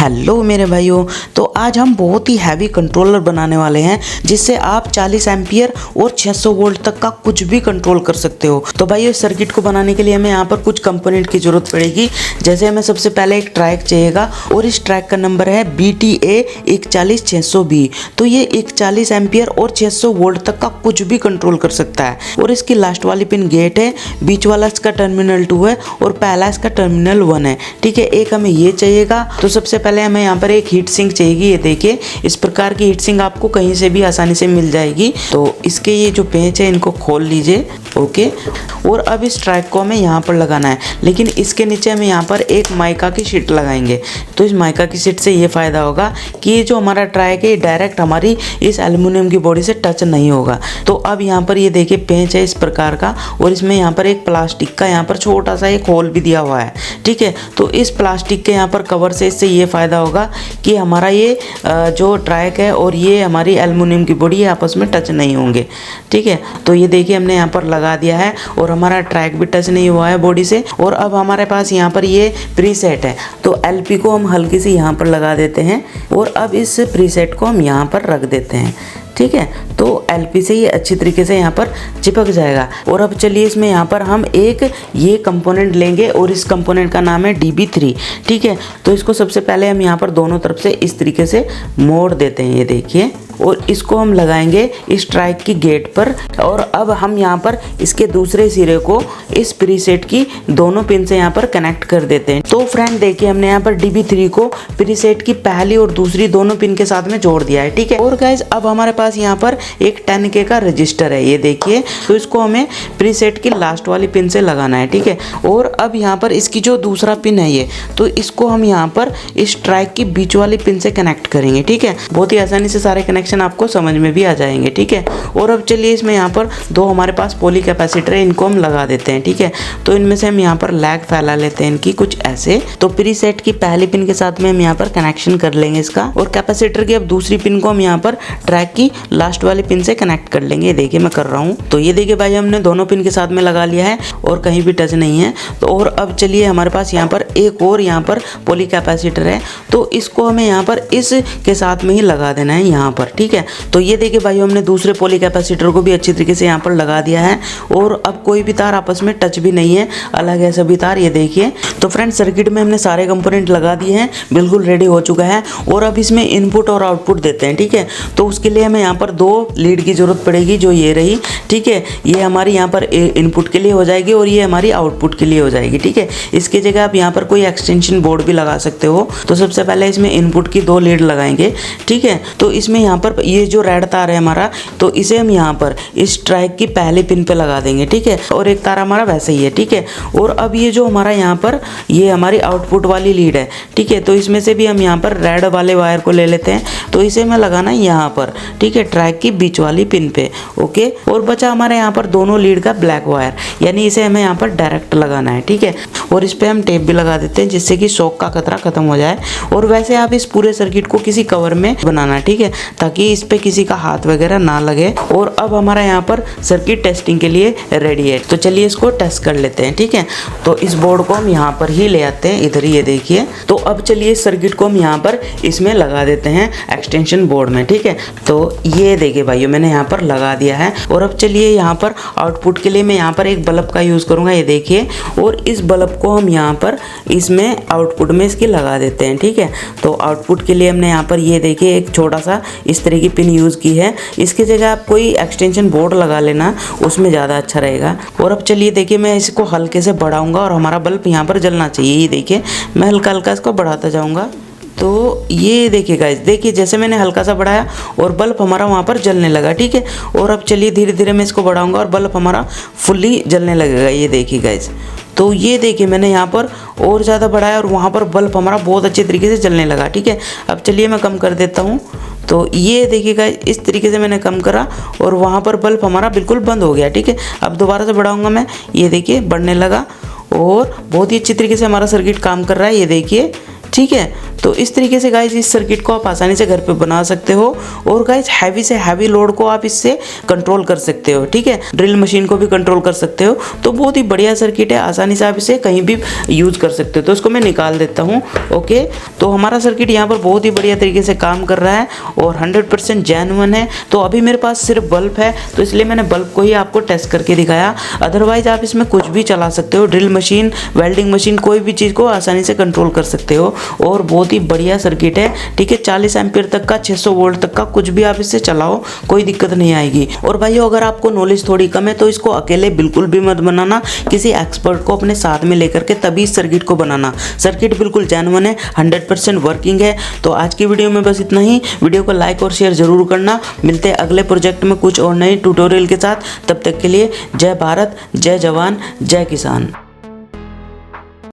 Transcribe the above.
Hello मेरे भाइयों, तो आज हम बहुत ही हैवी कंट्रोलर बनाने वाले हैं जिससे आप 40 एम्पियर और 600 वोल्ट तक का कुछ भी कंट्रोल कर सकते हो। तो भाई इस सर्किट को बनाने के लिए हमें यहाँ पर कुछ कंपोनेंट की ज़रूरत पड़ेगी। जैसे हमें सबसे पहले एक ट्रैक चाहिएगा और इस ट्रैक का नंबर है BTA 41600B। तो ये 41 एम्पियर और 600 वोल्ट तक का कुछ भी कंट्रोल कर सकता है। और इसकी लास्ट वाली पिन गेट है, बीच वाला इसका टर्मिनल 2 है और पहला इसका टर्मिनल 1 है। ठीक है, एक हमें ये चाहिएगा। तो सबसे पहले हमें यहाँ पर एक हीट सिंक चाहिए। ये देखिए, इस प्रकार की हीट सिंक आपको कहीं से भी आसानी से मिल जाएगी। तो इसके ये जो पेंच है इनको खोल लीजिए। ओके, और अब इस ट्रैक को हमें यहाँ पर लगाना है, लेकिन इसके नीचे हमें यहाँ पर एक माइका की शीट लगाएंगे। तो इस माइका की शीट से ये फ़ायदा होगा कि ये जो हमारा ट्रैक है ये डायरेक्ट हमारी इस एल्युमिनियम की बॉडी से टच नहीं होगा। तो अब यहाँ पर ये देखिए पेंच है इस प्रकार का, और इसमें यहाँ पर एक प्लास्टिक का यहाँ पर छोटा सा एक होल भी दिया हुआ है। ठीक है, तो इस प्लास्टिक के यहाँ पर कवर से इससे ये फ़ायदा होगा कि हमारा ये जो ट्रैक है और ये हमारी एल्युमिनियम की बॉडी आपस में टच नहीं होंगे। ठीक है, तो ये देखिए हमने यहाँ पर लगा दिया है और हमारा ट्रैक भी टच नहीं हुआ है बॉडी से। और अब हमारे पास यहाँ पर ये प्रीसेट है, तो LP को हम हल्की सी यहाँ पर लगा देते हैं और अब इस प्रीसेट को हम यहाँ पर रख देते हैं। ठीक है, तो LP से ये अच्छी तरीके से यहाँ पर चिपक जाएगा। और अब चलिए इसमें यहाँ पर हम एक ये कंपोनेंट लेंगे और इस कंपोनेंट का नाम है DB3। ठीक है, तो इसको सबसे पहले हम यहाँ पर दोनों तरफ से इस तरीके से मोड़ देते हैं, ये देखिए, और इसको हम लगाएंगे इस ट्रैक की गेट पर। और अब हम यहाँ पर इसके दूसरे सिरे को इस प्रीसेट की दोनों पिन से यहाँ पर कनेक्ट कर देते हैं। तो फ्रेंड देखिए, हमने यहाँ पर DB3 को प्रीसेट की पहली और दूसरी दोनों पिन के साथ में जोड़ दिया है। ठीक है, और गाइज अब हमारे पास यहाँ पर एक 10K का रजिस्टर है, ये देखिए। तो इसको हमें प्रीसेट की लास्ट वाली पिन से लगाना है। ठीक है, और अब यहाँ पर इसकी जो दूसरा पिन है ये, तो इसको हम यहाँ पर इस ट्रैक की बीच वाली पिन से कनेक्ट करेंगे। ठीक है, बहुत ही आसानी से सारे कनेक्शन आपको समझ में भी आ जाएंगे। ठीक है, और अब चलिए इसमें यहाँ पर दो हमारे पास पॉली कैपेसिटर है, इनको हम लगा देते हैं। ठीक है, तो इनमें से हम यहाँ पर लैग फैला लेते हैं इनकी कुछ ऐसे। तो प्रीसेट की पहली पिन के साथ में हम यहाँ पर कनेक्शन कर लेंगे इसका, और कैपेसिटर की अब दूसरी पिन को हम यहाँ पर ट्रैक की लास्ट वाली पिन से कनेक्ट कर लेंगे। ये देखिए मैं कर रहा हूँ। तो ये देखिए भाई, हमने दोनों पिन के साथ में लगा लिया है और कहीं भी टच नहीं है। तो और अब चलिए हमारे पास यहाँ पर एक और यहाँ पर पॉली कैपेसिटर है, तो इसको हमें यहाँ पर इस के साथ में ही लगा देना है यहाँ पर। ठीक है, तो ये देखिए भाई, हमने दूसरे पॉली कैपेसिटर को भी अच्छी तरीके से यहाँ पर लगा दिया है और अब कोई भी तार आपस में टच भी नहीं है, अलग है सभी तार, ये देखिए। तो फ्रेंड सर्किट में हमने सारे कंपोनेंट लगा दिए हैं, बिल्कुल रेडी हो चुका है। और अब इसमें इनपुट और आउटपुट देते हैं। ठीक है, तो उसके लिए हमें यहाँ पर दो लीड की जरूरत पड़ेगी, जो ये रही। ठीक है, ये हमारी यहाँ पर इनपुट के लिए हो जाएगी और ये हमारी आउटपुट के लिए हो जाएगी। ठीक है, इसकी जगह आप यहाँ पर कोई एक्सटेंशन बोर्ड भी लगा सकते हो। तो सबसे पहले इसमें इनपुट की दो लीड लगाएंगे। ठीक है, तो इसमें यहाँ पर ये जो रेड तार है हमारा, तो इसे हम यहाँ पर इस ट्रैक की पहली पिन पे लगा देंगे। ठीक है, और एक तार हमारा वैसे ही है। ठीक है, और अब ये जो हमारा यहाँ पर ये हमारी आउटपुट वाली लीड है। ठीक है, तो इसमें से भी हम यहाँ पर रेड वाले वायर को ले लेते हैं, तो इसे हमें लगाना है यहाँ पर। ठीक है, ट्रैक की बीच वाली पिन पे। ओके, और बचा हमारे यहाँ पर दोनों लीड का ब्लैक वायर, यानी इसे हमें यहाँ पर डायरेक्ट लगाना है। ठीक है, और इस पे हम टेप भी लगा देते हैं जिससे कि शॉक का खतरा खत्म हो जाए। और वैसे आप इस पूरे सर्किट को किसी कवर में बनाना, ठीक है, ताकि इस पे किसी का हाथ वगैरह ना लगे। और अब हमारा यहाँ पर सर्किट टेस्टिंग के लिए रेडी है, तो चलिए इसको टेस्ट कर लेते हैं। ठीक है, तो इस बोर्ड को हम यहाँ पर ही ले आते हैं, इधर ही, ये देखिए। तो अब चलिए इस सर्किट को हम यहाँ पर इसमें लगा देते हैं एक्सटेंशन बोर्ड में। ठीक है, तो ये देखिए भाइयों, मैंने यहाँ पर लगा दिया है। और अब चलिए यहाँ पर आउटपुट के लिए मैं यहाँ पर एक बल्ब का यूज़ करूँगा, ये देखिए। और इस बल्ब को हम यहाँ पर इसमें आउटपुट में इसकी लगा देते हैं। ठीक है, तो आउटपुट के लिए हमने यहाँ पर ये देखिए एक छोटा सा इस तरह की पिन यूज़ की है। इसकी जगह आप कोई एक्सटेंशन बोर्ड लगा लेना, उसमें ज़्यादा अच्छा रहेगा। और अब चलिए देखिए, मैं इसको हल्के से बढ़ाऊंगा और हमारा बल्ब यहाँ पर जलना चाहिए। ये देखिए, मैं हल्का हल्का इसको बढ़ाता जाऊँगा। तो ये देखिए गाइस, देखिए जैसे मैंने हल्का सा बढ़ाया और बल्ब हमारा वहाँ पर जलने लगा। ठीक है, और अब चलिए धीरे धीरे मैं इसको बढ़ाऊंगा और बल्ब हमारा फुल्ली जलने लगेगा। ये देखिए गाइस, तो ये देखिए मैंने यहाँ पर और ज़्यादा बढ़ाया और वहाँ पर बल्ब हमारा बहुत अच्छे तरीके से जलने लगा। ठीक है, अब चलिए मैं कम कर देता हूँ। तो ये देखिएगा, इस तरीके से मैंने कम करा और वहाँ पर बल्ब हमारा बिल्कुल बंद हो गया। ठीक है, अब दोबारा से बढ़ाऊँगा मैं, ये देखिए बढ़ने लगा और बहुत ही अच्छी तरीके से हमारा सर्किट काम कर रहा है, ये देखिए। ठीक है, तो इस तरीके से गाइज इस सर्किट को आप आसानी से घर पे बना सकते हो और गाइज हैवी से हैवी लोड को आप इससे कंट्रोल कर सकते हो। ठीक है, ड्रिल मशीन को भी कंट्रोल कर सकते हो। तो बहुत ही बढ़िया सर्किट है, आसानी से आप इसे कहीं भी यूज कर सकते हो। तो इसको मैं निकाल देता हूँ। ओके, तो हमारा सर्किट यहाँ पर बहुत ही बढ़िया तरीके से काम कर रहा है और 100% जेन्युइन है। तो अभी मेरे पास सिर्फ बल्ब है, तो इसलिए मैंने बल्ब को ही आपको टेस्ट करके दिखाया। अदरवाइज आप इसमें कुछ भी चला सकते हो, ड्रिल मशीन, वेल्डिंग मशीन, कोई भी चीज़ को आसानी से कंट्रोल कर सकते हो और बहुत ही बढ़िया सर्किट है। ठीक है, 40 एम्पीयर तक का, 600 वोल्ट तक का कुछ भी आप इससे चलाओ, कोई दिक्कत नहीं आएगी। और भाइयों, अगर आपको नॉलेज थोड़ी कम है तो इसको अकेले बिल्कुल भी मत बनाना, किसी एक्सपर्ट को अपने साथ में लेकर के तभी इस सर्किट को बनाना। सर्किट बिल्कुल जेन्युइन है, 100% वर्किंग है। तो आज की वीडियो में बस इतना ही। वीडियो को लाइक और शेयर जरूर करना। मिलते हैं अगले प्रोजेक्ट में कुछ और नए ट्यूटोरियल के साथ। तब तक के लिए जय भारत, जय जवान, जय किसान।